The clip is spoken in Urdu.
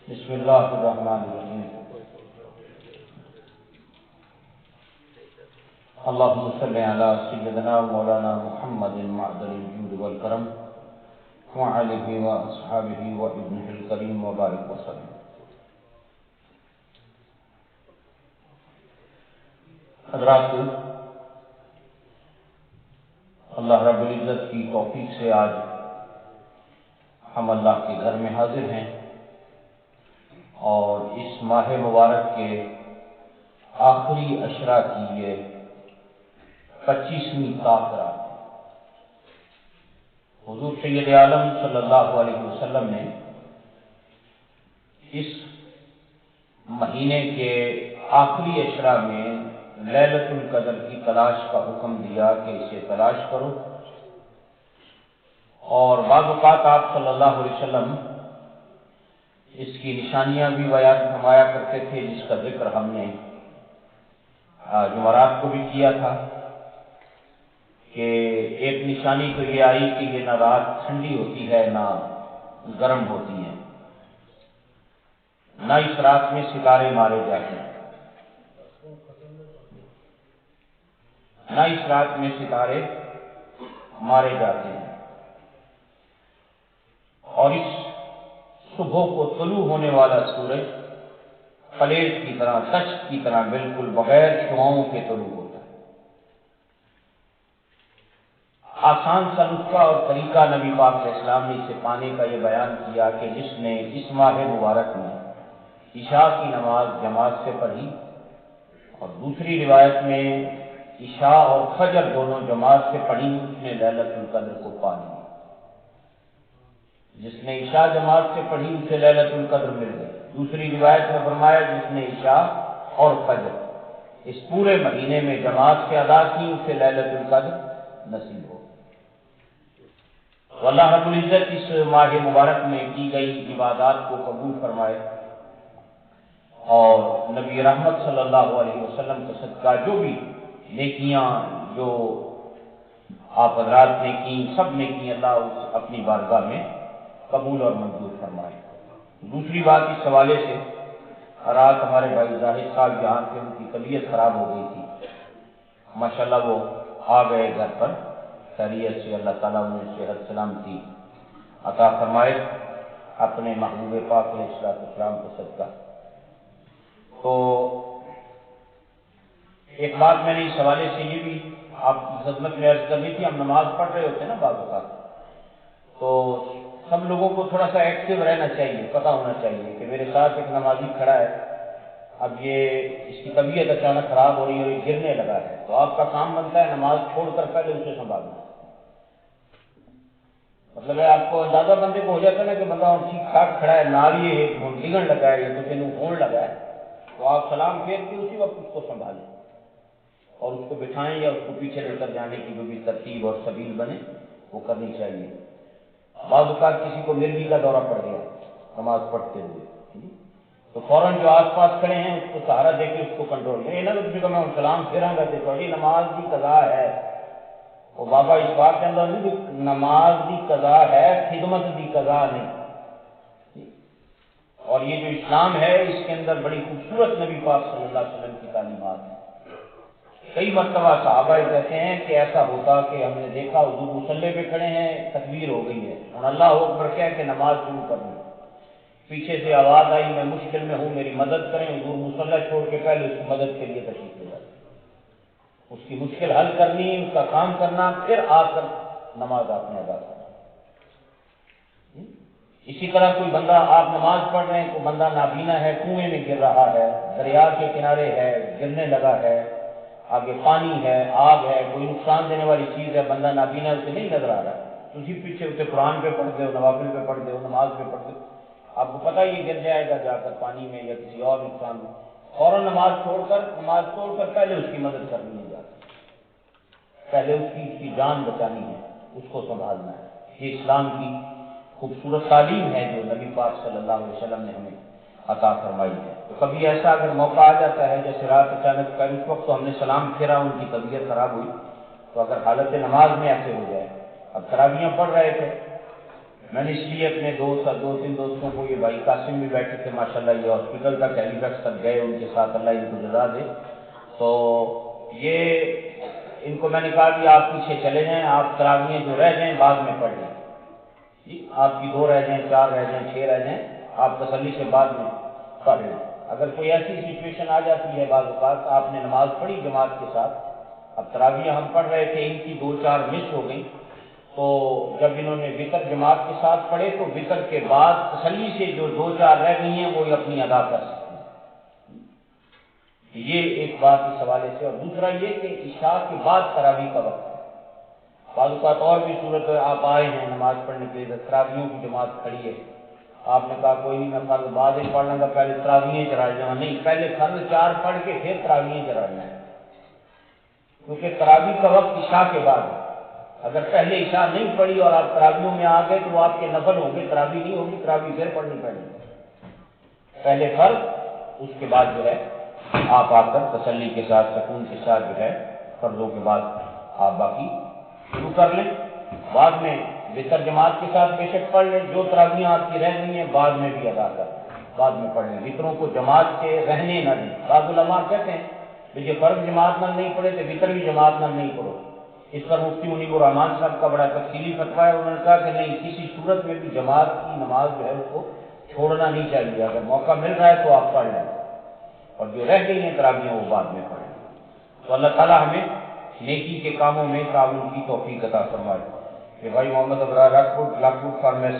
بسم اللہ الرحمن الرحیم اللہم صلی علی سیدنا مولانا محمد معدن الجود والکرم وعلیہ واصحابہ وابنہ الکریم وبارک وسلم۔ حضرات، اللہ رب العزت کی توفیق سے آج ہم اللہ کے گھر میں حاضر ہیں اور اس ماہ مبارک کے آخری عشرہ کی یہ 25ویں تاخرہ حضور سید عالم صلی اللہ علیہ وسلم نے اس مہینے کے آخری عشرہ میں لیلۃ القدر کی تلاش کا حکم دیا کہ اسے تلاش کرو، اور بعض اوقات آپ صلی اللہ علیہ وسلم اس کی نشانیاں بھی بیان فرمایا کرتے تھے، جس کا ذکر ہم نے جمعرات کو بھی کیا تھا کہ ایک نشانی تو یہ آئی کہ یہ نہ رات ٹھنڈی ہوتی ہے نہ گرم ہوتی ہے، نہ اس رات میں ستارے مارے جاتے ہیں، نہ اس رات میں ستارے مارے جاتے ہیں، اور اس صبح کو طلوع ہونے والا سورج پلیٹ کی طرح، تشت کی طرح بالکل بغیر شعاؤں کے طلوع ہوتا ہے۔ آسان سا نسخہ اور طریقہ نبی پاک علیہ السلام نے اسے پانے کا یہ بیان کیا کہ جس نے اس ماہ مبارک میں عشاء کی نماز جماعت سے پڑھی، اور دوسری روایت میں عشاء اور فجر دونوں جماعت سے پڑھی، اس نے لیلۃ القدر کو پا لیا۔ جس نے عشاء جماعت سے پڑھی اسے لیلۃ القدر مل گئی۔ دوسری روایت میں فرمایا جس نے عشاء اور فجر اس پورے مہینے میں جماعت سے ادا کی اسے لیلۃ القدر نصیب ہو۔ تو اللہ رب العزت اس ماہ مبارک میں کی گئی عبادات کو قبول فرمائے، اور نبی رحمت صلی اللہ علیہ وسلم کا صدقہ جو بھی نیکیاں جو آپ حضرات نے کی، سب نے کی، اللہ اپنی بارگاہ میں قبول اور منظور فرمائے۔ دوسری بات اس حوالے سے، رات ہمارے بھائی زاہد صاحب یہاں تھے، ان کی طبیعت خراب ہو گئی تھی، ماشاءاللہ وہ آ گئے گھر پر خیریت سے، اللہ تعالیٰ انہیں صحت سلامتی عطا فرمائے اپنے محبوب پاک علیہ السلام کو صدقہ۔ تو ایک بات میں نے اس حوالے سے یہ بھی آپ کی خدمت میں عرض کرنی تھی، ہم نماز پڑھ رہے ہوتے ہیں نا بعض اوقات، تو سب لوگوں کو تھوڑا سا ایکٹیو رہنا چاہیے، پتہ ہونا چاہیے کہ میرے ساتھ ایک نمازی کھڑا ہے، اب یہ اس کی طبیعت اچانک خراب ہو رہی ہے اور یہ گرنے لگا ہے، تو آپ کا کام بنتا ہے نماز چھوڑ کر پہلے اسے سنبھالنا۔ مطلب ہے آپ کو اندازہ بندے کو ہو جاتا ہے نا کہ بندہ ٹھیک ٹھاک کھڑا ہے، ناری ڈگن لگا ہے یا کچھ ہون لگا ہے، تو آپ سلام پھیر کے اسی وقت اس کو سنبھالیں اور اس کو بٹھائیں یا اس کو پیچھے لے کر جانے کی جو بھی ترتیب اور سبیل بنے وہ کرنی چاہیے۔ بعض اوقات کسی کو مرگی کا دورہ پڑ گیا نماز پڑھتے ہوئے، تو فوراً جو آس پاس کھڑے ہیں اس کو سہارا دے کے اس کو کنٹرول کریں، نہ کسی کو میں سلام پھیراں گا تو تھوڑی نماز کی قضا ہے، وہ بابا اس بات کے اندر نہیں، نماز کی قضا ہے، خدمت کی قضا نہیں۔ اور یہ جو اسلام ہے اس کے اندر بڑی خوبصورت نبی پاک صلی اللہ علیہ وسلم کی تعلیمات ہیں۔ کئی مرتبہ صحابہ کہتے ہیں کہ ایسا ہوتا کہ ہم نے دیکھا حضور مصلی پہ کھڑے ہیں، تکبیر ہو گئی ہے، اور اللہ اکبر کہہ کے نماز شروع کر دی، پیچھے سے آواز آئی میں مشکل میں ہوں میری مدد کریں، حضور مصلی چھوڑ کے پہلے اس کی مدد کے لیے تشریف لے جاتے، اس کی مشکل حل کرنی، اس کا کام کرنا، پھر آ کر نماز آپ نے ادا کرنا۔ اسی طرح کوئی بندہ، آپ نماز پڑھ رہے ہیں، کوئی بندہ نابینا ہے، کنویں میں گر رہا ہے، دریا کے کنارے ہے، گرنے لگا ہے، آگے پانی ہے، آگ ہے، کوئی نقصان دینے والی چیز ہے، بندہ نابینا اسے نہیں نظر آ رہا ہے، تو اسی پیچھے اسے قرآن پہ پڑھ دے ہو، نوافل پہ پڑھ دے ہو، نماز پہ پڑھ دے، آپ کو پتہ یہ گر جائے گا جا کر پانی میں یا کسی اور نقصان میں، فوراً نماز توڑ کر پہلے اس کی مدد کرنی ہے، جا پہلے اس کی جان بچانی ہے، اس کو سنبھالنا ہے۔ یہ اسلام کی خوبصورت تعلیم ہے جو نبی پاک صلی اللہ علیہ وسلم نے ہمیں عطا فرمائی ہے۔ تو کبھی ایسا اگر موقع آ جاتا ہے، جیسے رات اچانک پہلے اس وقت تو ہم نے سلام پھیرا، ان کی طبیعت خراب ہوئی، تو اگر حالت نماز میں ایسے ہو جائے، اب تراویحیں پڑھ رہے تھے، میں نے اس لیے اپنے دوست اور 2-3 دوستوں کو، یہ بھائی قاسم بھی بیٹھے تھے ماشاءاللہ، یہ ہاسپٹل تک ہیلی فیکس تک گئے، ان کے ساتھ اللہ ان کو جزا دے، تو یہ ان کو میں نے کہا کہ آپ پیچھے چلے جائیں، آپ تراویحیں جو رہ جائیں بعد میں پڑھ لیں، جی آپ کی 2 رہ جائیں، 4 رہ جائیں، 6 رہ جائیں، آپ تسلی سے بعد میں پڑھ لیں۔ اگر کوئی ایسی سچویشن آ جاتی ہے بعض اوقات آپ نے نماز پڑھی جماعت کے ساتھ، اب تراویح ہم پڑھ رہے تھے، ان کی 2-4 مس ہو گئیں، تو جب انہوں نے وطر جماعت کے ساتھ پڑھے تو وطر کے بعد تسلی سے جو 2-4 رہ گئی ہیں وہ اپنی ادا کر سکتے ہیں۔ یہ ایک بات اس حوالے سے، اور دوسرا یہ کہ عشاء کے بعد تراویح کا وقت ہے، بعض اوقات اور بھی صورت ہے، آپ آئے ہیں نماز پڑھنے کے لیے، تراویحوں کی جماعت کھڑی ہے، آپ نے کہا کوئی نہیں میں فرض بعد میں پڑھ لوں گا، پہلے تراویحیں چڑھا جاؤں، نہیں پہلے فرض 4 پڑھ کے پھر تراویحیں چڑھانا ہے، کیونکہ تراویح کا وقت عشاء کے بعد ہے۔ اگر پہلے عشاء نہیں پڑھی اور آپ تراویحوں میں آ گئے تو وہ آپ کے نفل ہوں گے، تراویح نہیں ہوگی، تراویح پھر پڑھنی پڑے گی، پہلے فرض، اس کے بعد جو ہے آپ آ کر تسلی کے ساتھ سکون کے ساتھ جو ہے فرضوں کے بعد آپ باقی شروع کر لیں، بعد میں وطر جماعت کے ساتھ بے شک پڑھ لیں، جو تراویحیں آپ کی رہ گئی ہیں بعد میں بھی ادا کر لیں، بعد میں پڑھ لیں، وطروں کو جماعت کے رہنے نہ دیں۔ بعض علماء کہتے ہیں کہ یہ فرض جماعت نال نہیں پڑھے تو وطر بھی جماعت نال نہیں پڑھو، اس پر مفتی منیب الرحمان صاحب کا بڑا تفصیلی فتویٰ ہے، انہوں نے کہا کہ نہیں، کسی صورت میں بھی جماعت کی نماز جو ہے اس کو چھوڑنا نہیں چاہیے، اگر موقع مل رہا ہے تو آپ پڑھ لیں، اور جو رہ گئی ہیں تراویحیں وہ بعد میں پڑھ لیں۔ تو اللہ تعالیٰ ہمیں نیکی کے کاموں میں تعاون کی توفیق عطا فرمائے۔ کہ بھائی محمد ابرار لاکوڈ فارمیسی